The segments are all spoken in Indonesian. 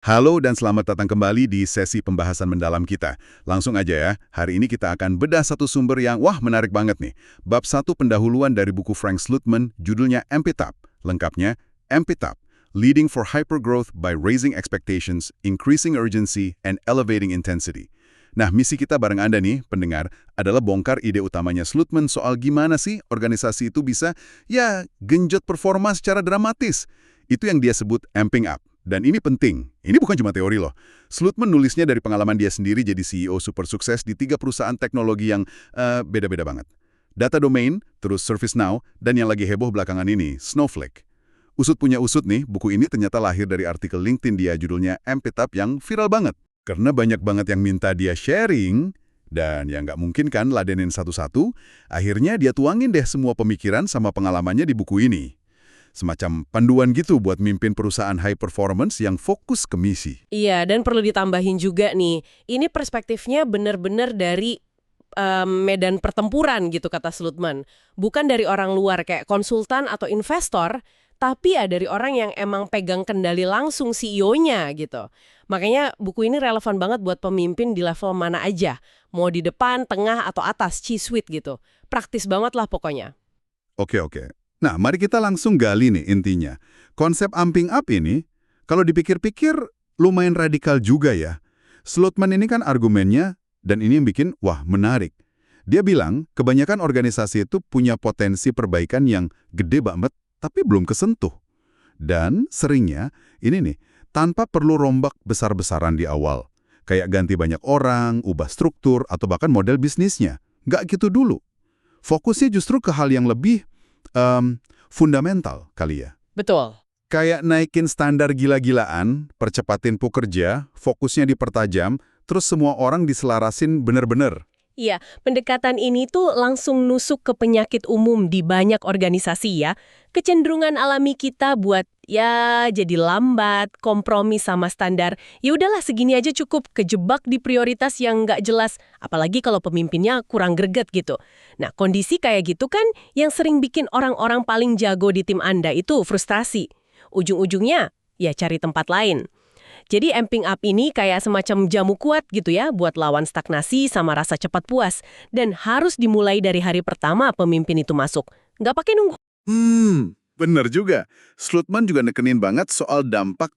Halo dan selamat datang kembali di sesi pembahasan mendalam kita. Langsung aja ya, hari ini kita akan bedah satu sumber yang menarik banget nih. Bab 1 pendahuluan dari buku Frank Slootman, judulnya MPTAP. Lengkapnya, MPTAP, Leading for Hypergrowth by Raising Expectations, Increasing Urgency, and Elevating Intensity. Nah, misi kita bareng Anda nih, pendengar, adalah bongkar ide utamanya Slootman soal gimana sih organisasi itu bisa, genjot performa secara dramatis. Itu yang dia sebut amping up. Dan ini penting, ini bukan cuma teori loh. Slootman nulisnya dari pengalaman dia sendiri jadi CEO super sukses di 3 perusahaan teknologi yang beda-beda banget. Data Domain, terus ServiceNow, dan yang lagi heboh belakangan ini, Snowflake. Usut punya usut nih, buku ini ternyata lahir dari artikel LinkedIn dia judulnya MPTAP yang viral banget. Karena banyak banget yang minta dia sharing, dan yang nggak mungkin kan ladenin satu-satu, akhirnya dia tuangin deh semua pemikiran sama pengalamannya di buku ini. Semacam panduan gitu buat mimpin perusahaan high performance yang fokus ke misi. Iya, dan perlu ditambahin juga nih, ini perspektifnya benar-benar dari medan pertempuran gitu kata Slootman. Bukan dari orang luar kayak konsultan atau investor, tapi ya dari orang yang emang pegang kendali langsung CEO-nya gitu. Makanya buku ini relevan banget buat pemimpin di level mana aja. Mau di depan, tengah, atau atas, C-suite gitu. Praktis banget lah pokoknya. Oke. Nah, mari kita langsung gali nih intinya. Konsep amping up ini, kalau dipikir-pikir lumayan radikal juga ya. Slootman ini kan argumennya, dan ini yang bikin, menarik. Dia bilang, kebanyakan organisasi itu punya potensi perbaikan yang gede banget, tapi belum kesentuh. Dan seringnya, ini nih, tanpa perlu rombak besar-besaran di awal. Kayak ganti banyak orang, ubah struktur, atau bahkan model bisnisnya. Nggak gitu dulu. Fokusnya justru ke hal yang lebih fundamental kali ya. Betul. Kayak naikin standar gila-gilaan, percepatin pekerja, fokusnya dipertajam, terus semua orang diselarasin bener-bener. Iya, pendekatan ini tuh langsung nusuk ke penyakit umum di banyak organisasi ya. Kecenderungan alami kita buat jadi lambat, kompromi sama standar. Ya udahlah segini aja cukup, kejebak di prioritas yang nggak jelas. Apalagi kalau pemimpinnya kurang greget gitu. Nah, kondisi kayak gitu kan yang sering bikin orang-orang paling jago di tim Anda itu frustrasi. Ujung-ujungnya ya cari tempat lain. Jadi amping up ini kayak semacam jamu kuat gitu ya buat lawan stagnasi sama rasa cepat puas. Dan harus dimulai dari hari pertama pemimpin itu masuk. Nggak pakai nunggu. Bener juga. Slootman juga nekenin banget soal dampak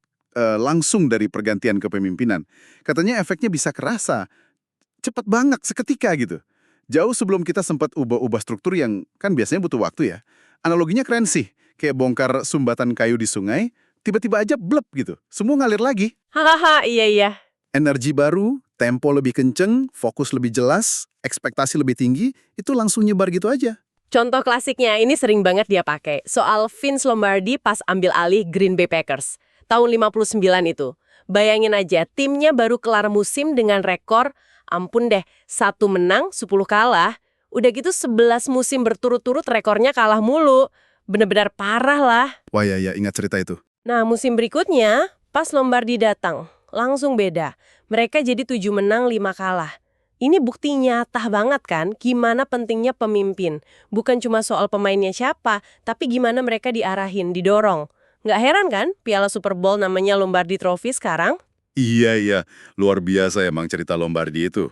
langsung dari pergantian kepemimpinan. Katanya efeknya bisa kerasa. Cepat banget, seketika gitu. Jauh sebelum kita sempat ubah-ubah struktur yang kan biasanya butuh waktu ya. Analoginya keren sih. Kayak bongkar sumbatan kayu di sungai, tiba-tiba aja blep gitu. Semua ngalir lagi. Hahaha, iya. Energi baru, tempo lebih kenceng, fokus lebih jelas, ekspektasi lebih tinggi, itu langsung nyebar gitu aja. Contoh klasiknya ini sering banget dia pakai. Soal Vince Lombardi pas ambil alih Green Bay Packers. Tahun 59 itu. Bayangin aja, timnya baru kelar musim dengan rekor, ampun deh, 1 menang, 10 kalah. Udah gitu 11 musim berturut-turut rekornya kalah mulu. Bener-bener parah lah. Wah ya, ingat cerita itu. Nah, musim berikutnya, pas Lombardi datang, langsung beda. Mereka jadi 7 menang, 5 kalah. Ini bukti nyata banget kan, gimana pentingnya pemimpin. Bukan cuma soal pemainnya siapa, tapi gimana mereka diarahin, didorong. Nggak heran kan, Piala Super Bowl namanya Lombardi Trophy sekarang? Iya, luar biasa emang cerita Lombardi itu.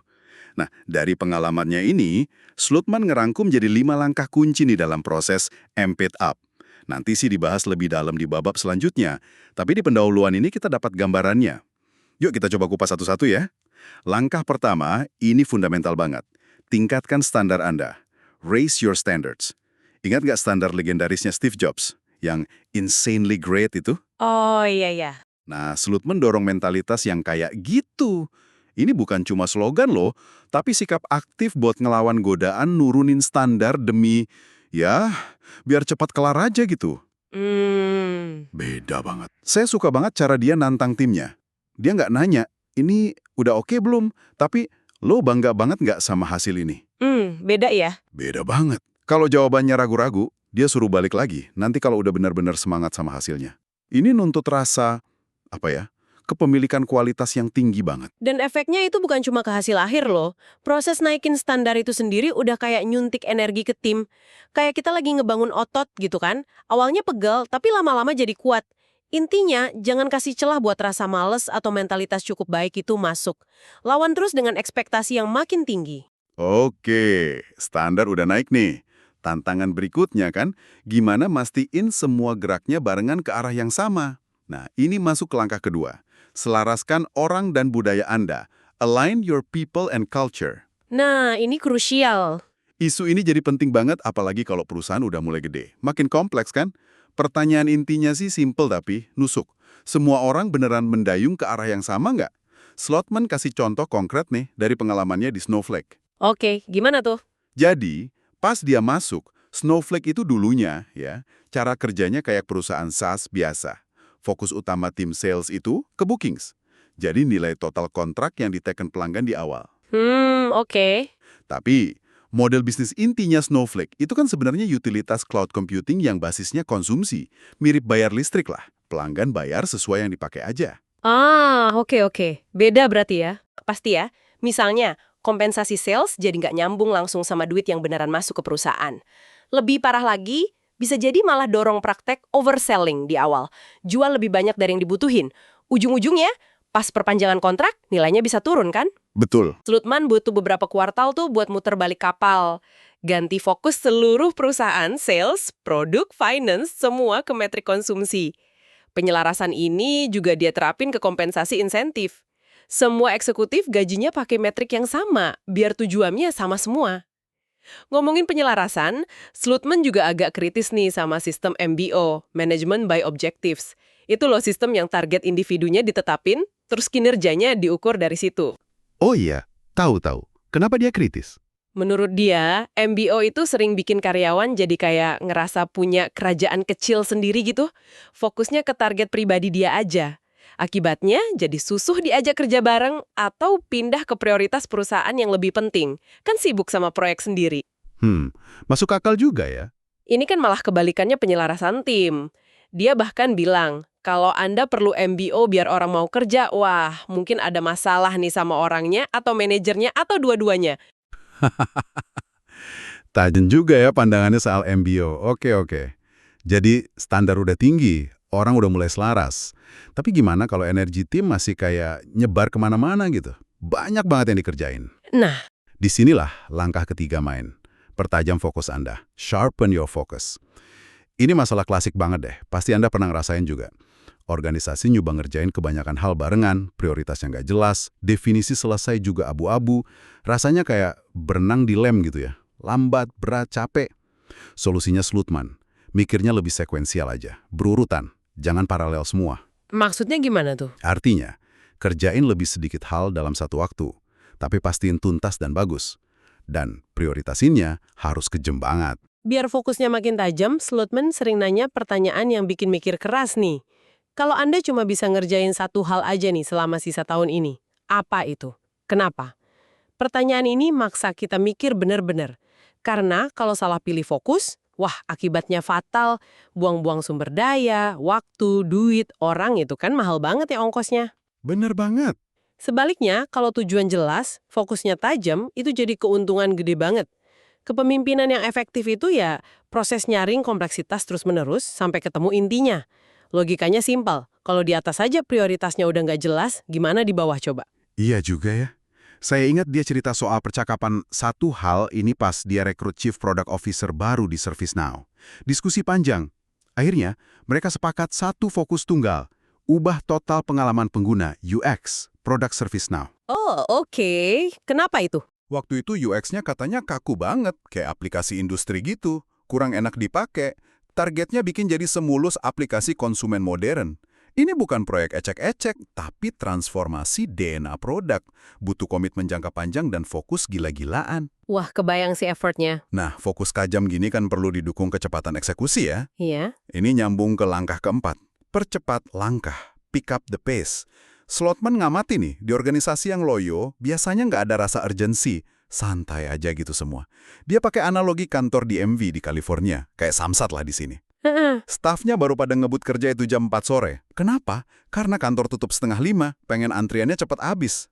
Nah, dari pengalamannya ini, Slootman ngerangkum jadi 5 langkah kunci nih dalam proses amped up. Nanti sih dibahas lebih dalam di babak selanjutnya, tapi di pendahuluan ini kita dapat gambarannya. Yuk kita coba kupas satu-satu ya. Langkah pertama, ini fundamental banget. Tingkatkan standar Anda. Raise your standards. Ingat nggak standar legendarisnya Steve Jobs? Yang insanely great itu? Oh iya. Nah, Slootman dorong mentalitas yang kayak gitu. Ini bukan cuma slogan loh, tapi sikap aktif buat ngelawan godaan nurunin standar demi, biar cepat kelar aja gitu. Beda banget. Saya suka banget cara dia nantang timnya. Dia nggak nanya, ini udah oke belum? Tapi, lo bangga banget nggak sama hasil ini? Beda ya? Beda banget. Kalau jawabannya ragu-ragu, dia suruh balik lagi. Nanti kalau udah benar-benar semangat sama hasilnya. Ini nuntut rasa, kepemilikan kualitas yang tinggi banget. Dan efeknya itu bukan cuma ke hasil akhir loh. Proses naikin standar itu sendiri udah kayak nyuntik energi ke tim. Kayak kita lagi ngebangun otot gitu kan. Awalnya pegel, tapi lama-lama jadi kuat. Intinya, jangan kasih celah buat rasa males atau mentalitas cukup baik itu masuk. Lawan terus dengan ekspektasi yang makin tinggi. Oke, standar udah naik nih. Tantangan berikutnya kan, gimana mastiin semua geraknya barengan ke arah yang sama? Nah, ini masuk ke langkah kedua. Selaraskan orang dan budaya Anda. Align your people and culture. Nah, ini krusial. Isu ini jadi penting banget apalagi kalau perusahaan udah mulai gede. Makin kompleks kan? Pertanyaan intinya sih simple tapi nusuk. Semua orang beneran mendayung ke arah yang sama nggak? Slotman kasih contoh konkret nih dari pengalamannya di Snowflake. Oke, gimana tuh? Jadi, pas dia masuk, Snowflake itu dulunya ya, cara kerjanya kayak perusahaan SaaS biasa. Fokus utama tim sales itu ke bookings. Jadi nilai total kontrak yang diteken pelanggan di awal. Oke. Tapi, model bisnis intinya Snowflake itu kan sebenarnya utilitas cloud computing yang basisnya konsumsi. Mirip bayar listrik lah. Pelanggan bayar sesuai yang dipakai aja. Oke. Beda berarti ya. Pasti ya. Misalnya, kompensasi sales jadi nggak nyambung langsung sama duit yang beneran masuk ke perusahaan. Lebih parah lagi, bisa jadi malah dorong praktek overselling di awal. Jual lebih banyak dari yang dibutuhin. Ujung-ujungnya, pas perpanjangan kontrak, nilainya bisa turun kan? Betul. Slutman butuh beberapa kuartal tuh buat muter balik kapal. Ganti fokus seluruh perusahaan, sales, produk, finance, semua ke metrik konsumsi. Penyelarasan ini juga dia terapin ke kompensasi insentif. Semua eksekutif gajinya pakai metrik yang sama, biar tujuannya sama semua. Ngomongin penyelarasan, Slutman juga agak kritis nih sama sistem MBO, Management by Objectives. Itu loh sistem yang target individunya ditetapin, terus kinerjanya diukur dari situ. Oh iya, tahu. Kenapa dia kritis? Menurut dia, MBO itu sering bikin karyawan jadi kayak ngerasa punya kerajaan kecil sendiri gitu. Fokusnya ke target pribadi dia aja. Akibatnya jadi susuh diajak kerja bareng atau pindah ke prioritas perusahaan yang lebih penting. Kan sibuk sama proyek sendiri. Masuk akal juga ya. Ini kan malah kebalikannya penyelarasan tim. Dia bahkan bilang, kalau Anda perlu MBO biar orang mau kerja, wah mungkin ada masalah nih sama orangnya atau manajernya atau dua-duanya. Tajam juga ya pandangannya soal MBO. Oke. Jadi standar udah tinggi, orang udah mulai selaras. Tapi gimana kalau energi tim masih kayak nyebar kemana-mana gitu? Banyak banget yang dikerjain. Nah, Disinilah langkah ketiga main. Pertajam fokus Anda. Sharpen your focus. Ini masalah klasik banget deh. Pasti Anda pernah ngerasain juga. Organisasi nyoba ngerjain kebanyakan hal barengan, prioritasnya nggak jelas, definisi selesai juga abu-abu, rasanya kayak berenang di lem gitu ya. Lambat, berat, capek. Solusinya Slutman. Mikirnya lebih sekuensial aja, berurutan, jangan paralel semua. maksudnya gimana tuh? Artinya, kerjain lebih sedikit hal dalam satu waktu, tapi pastiin tuntas dan bagus. Dan prioritasinnya harus kejem banget. Biar fokusnya makin tajam, Slutman sering nanya pertanyaan yang bikin mikir keras nih. Kalau Anda cuma bisa ngerjain satu hal aja nih selama sisa tahun ini, apa itu? Kenapa? Pertanyaan ini maksa kita mikir benar-benar. Karena kalau salah pilih fokus, wah akibatnya fatal, buang-buang sumber daya, waktu, duit, orang itu kan mahal banget ya ongkosnya. Bener banget. Sebaliknya, kalau tujuan jelas, fokusnya tajam, itu jadi keuntungan gede banget. Kepemimpinan yang efektif itu ya proses nyaring kompleksitas terus-menerus sampai ketemu intinya. Logikanya simpel, kalau di atas saja prioritasnya udah nggak jelas, gimana di bawah coba? Iya juga ya. Saya ingat dia cerita soal percakapan satu hal ini pas dia rekrut Chief Product Officer baru di ServiceNow. Diskusi panjang. Akhirnya, mereka sepakat satu fokus tunggal. Ubah total pengalaman pengguna, UX, produk ServiceNow. Oh, oke. Kenapa itu? Waktu itu UX-nya katanya kaku banget, kayak aplikasi industri gitu. Kurang enak dipakai. Targetnya bikin jadi semulus aplikasi konsumen modern. Ini bukan proyek ecek-ecek, tapi transformasi DNA produk. Butuh komitmen jangka panjang dan fokus gila-gilaan. Wah, kebayang sih effortnya. Nah, fokus tajam gini kan perlu didukung kecepatan eksekusi ya. Iya. Ini nyambung ke langkah keempat. Percepat langkah, pick up the pace. Slotman ngamati nih, di organisasi yang loyo, biasanya nggak ada rasa urgensi. Santai aja gitu semua. Dia pakai analogi kantor di MV di California, kayak Samsat lah di sini. Stafnya baru pada ngebut kerja itu jam 4 sore. Kenapa? Karena kantor tutup 4:30, pengen antriannya cepat habis.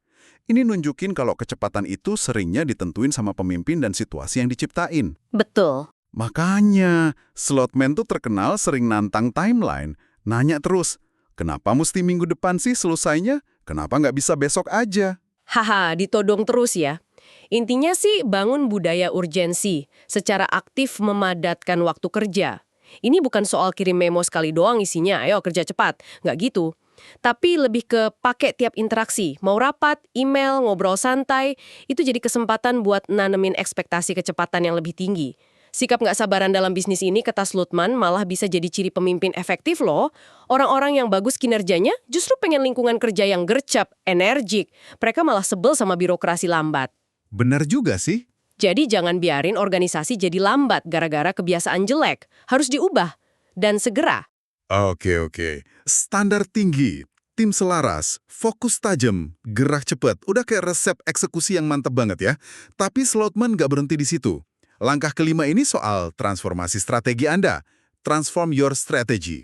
Ini nunjukin kalau kecepatan itu seringnya ditentuin sama pemimpin dan situasi yang diciptain. Betul. Makanya, Slotman tuh terkenal sering nantang timeline. Nanya terus, Kenapa mesti minggu depan sih selesainya? Kenapa nggak bisa besok aja? Haha, ditodong terus ya. Intinya sih bangun budaya urgensi, secara aktif memadatkan waktu kerja. Ini bukan soal kirim memo sekali doang isinya, ayo kerja cepat. Nggak gitu. Tapi lebih ke pakai tiap interaksi. Mau rapat, email, ngobrol santai, itu jadi kesempatan buat nanemin ekspektasi kecepatan yang lebih tinggi. Sikap nggak sabaran dalam bisnis ini, kata Slutman, malah bisa jadi ciri pemimpin efektif loh. Orang-orang yang bagus kinerjanya justru pengen lingkungan kerja yang gercep, energik. Mereka malah sebel sama birokrasi lambat. Benar juga sih. Jadi jangan biarin organisasi jadi lambat gara-gara kebiasaan jelek. Harus diubah. Dan segera. Oke. Standar tinggi, tim selaras, fokus tajam, gerak cepat. Udah kayak resep eksekusi yang mantep banget ya. Tapi Slotman nggak berhenti di situ. Langkah kelima ini soal transformasi strategi Anda. Transform your strategy.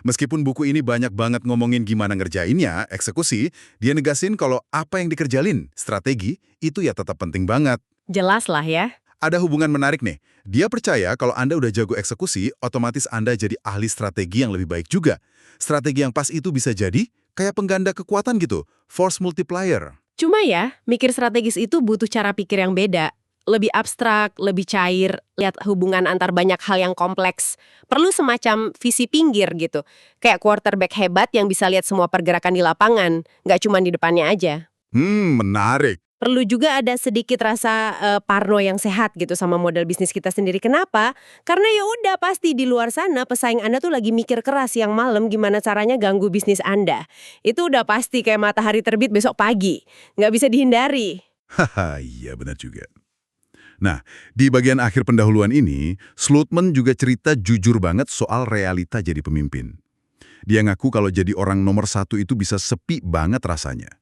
Meskipun buku ini banyak banget ngomongin gimana ngerjainnya, eksekusi, dia negasin kalau apa yang dikerjalin, strategi, itu ya tetap penting banget. Jelas lah ya. Ada hubungan menarik nih. Dia percaya kalau Anda udah jago eksekusi, otomatis Anda jadi ahli strategi yang lebih baik juga. Strategi yang pas itu bisa jadi kayak pengganda kekuatan gitu, force multiplier. Cuma ya, mikir strategis itu butuh cara pikir yang beda. Lebih abstrak, lebih cair, lihat hubungan antar banyak hal yang kompleks. Perlu semacam visi pinggir gitu. Kayak quarterback hebat yang bisa lihat semua pergerakan di lapangan, nggak cuma di depannya aja. Menarik. Perlu juga ada sedikit rasa parno yang sehat gitu sama model bisnis kita sendiri. Kenapa? Karena ya udah pasti di luar sana pesaing Anda tuh lagi mikir keras siang malam gimana caranya ganggu bisnis Anda. Itu udah pasti kayak matahari terbit besok pagi. Nggak bisa dihindari. Haha, iya benar juga. Nah, di bagian akhir pendahuluan ini, Slotman juga cerita jujur banget soal realita jadi pemimpin. Dia ngaku kalau jadi orang nomor satu itu bisa sepi banget rasanya.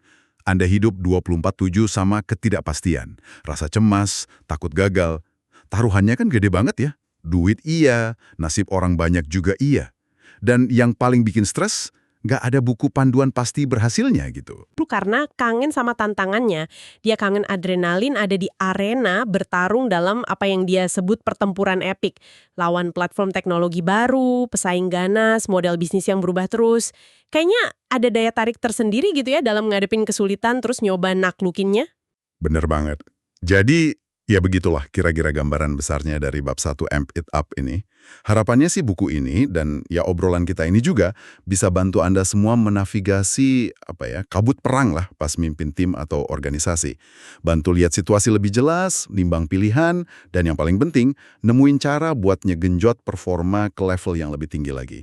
Anda hidup 24/7 sama ketidakpastian, rasa cemas, takut gagal. Taruhannya kan gede banget ya. Duit iya, nasib orang banyak juga iya. Dan yang paling bikin stres, nggak ada buku panduan pasti berhasilnya gitu. Karena kangen sama tantangannya. Dia kangen adrenalin ada di arena bertarung dalam apa yang dia sebut pertempuran epik. Lawan platform teknologi baru, pesaing ganas, model bisnis yang berubah terus. Kayaknya ada daya tarik tersendiri gitu ya dalam ngadepin kesulitan terus nyoba naklukinnya. Bener banget. Jadi, ya begitulah kira-kira gambaran besarnya dari bab 1 Amp It Up ini. Harapannya sih buku ini dan ya obrolan kita ini juga bisa bantu Anda semua menavigasi kabut perang lah pas mimpin tim atau organisasi. Bantu lihat situasi lebih jelas, nimbang pilihan, dan yang paling penting, nemuin cara buat ngegenjot performa ke level yang lebih tinggi lagi.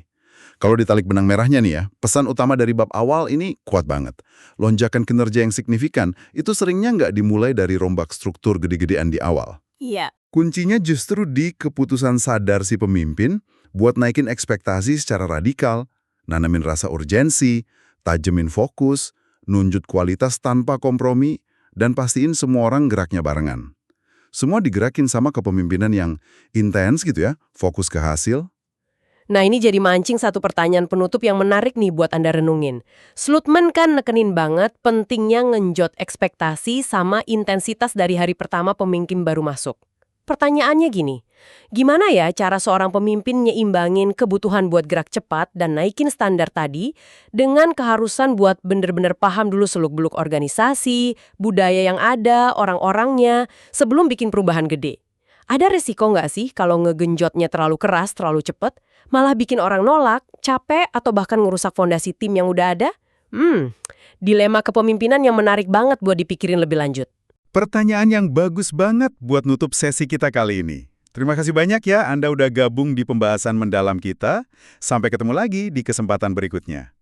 Kalau ditarik benang merahnya nih ya, pesan utama dari bab awal ini kuat banget. Lonjakan kinerja yang signifikan itu seringnya nggak dimulai dari rombak struktur gede-gedean di awal. Iya. Kuncinya justru di keputusan sadar si pemimpin buat naikin ekspektasi secara radikal, nanamin rasa urgensi, tajemin fokus, nunjuk kualitas tanpa kompromi, dan pastiin semua orang geraknya barengan. Semua digerakin sama kepemimpinan yang intens gitu ya, fokus ke hasil. Nah ini jadi mancing satu pertanyaan penutup yang menarik nih buat Anda renungin. Slotman kan nekenin banget pentingnya ngenjot ekspektasi sama intensitas dari hari pertama pemimpin baru masuk. Pertanyaannya gini, gimana ya cara seorang pemimpin nyeimbangin kebutuhan buat gerak cepat dan naikin standar tadi dengan keharusan buat bener-bener paham dulu seluk-beluk organisasi, budaya yang ada, orang-orangnya, sebelum bikin perubahan gede? Ada resiko nggak sih kalau ngegenjotnya terlalu keras, terlalu cepat, malah bikin orang nolak, capek, atau bahkan ngerusak fondasi tim yang udah ada? Dilema kepemimpinan yang menarik banget buat dipikirin lebih lanjut. Pertanyaan yang bagus banget buat nutup sesi kita kali ini. Terima kasih banyak ya Anda udah gabung di pembahasan mendalam kita. Sampai ketemu lagi di kesempatan berikutnya.